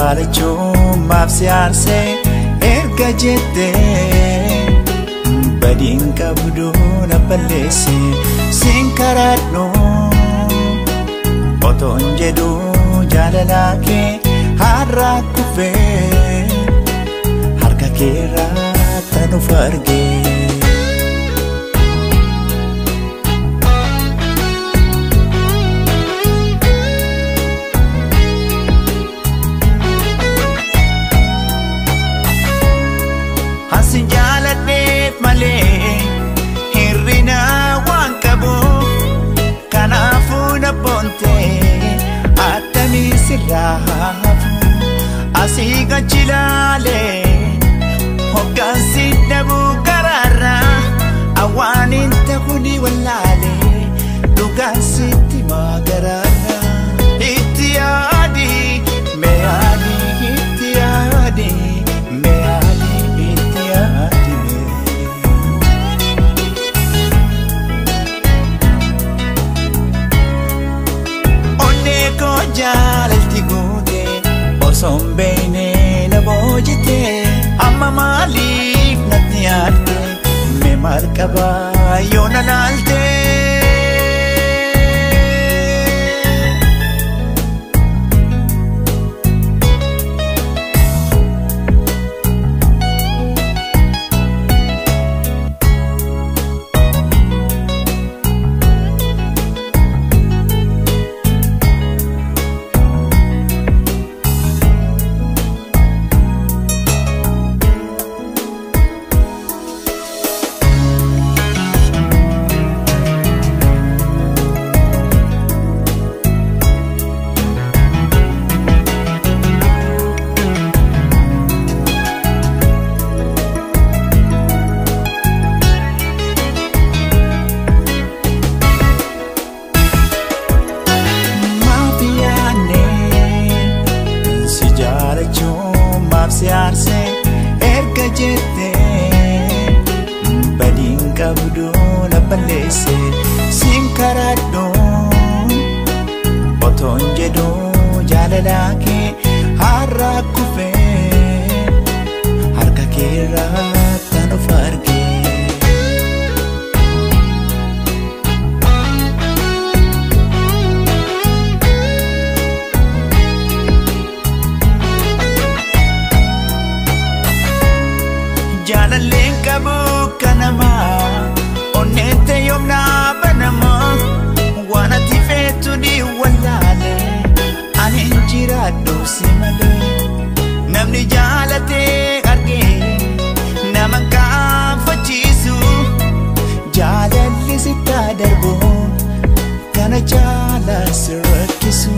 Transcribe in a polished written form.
jaalachuun maaf si aarsee erga jettee badiin qabdu na balleesse siin karaadhu otoon jedhu jaalalaa kee har'a kufee harka keerraa tanuuf argee. Asin jaaladheef malee hirrina waan qabu kanaafuu na boontee attamiin sirraa hafu asii gachi laalee hoggansi dhabuu karaarraa awwaanin ta'uuni wallaalee dhugaan sitti maagaraarraa itti yaadi mee yaadi itti yaadi. Jaalalti goote osoon beeknee na boojitee amma maaliif natti yaadde mee maal qabaa yoo na laalte. Si aarsee erga jettee badiin qabdu na balleesse siin karaadhu otoon jedhu jaalalaa kee har'a kufee harka keerraa tanuuf argee. Jaalalleen qabu kanamaa onneete yoomnaa banamaa waan ati feetu ni wallaalee ani hin jiraadhu si malee namni jaalatee argee nama kaanfachiisu jaalalli sitti darbu kana jaalala si rakkisu.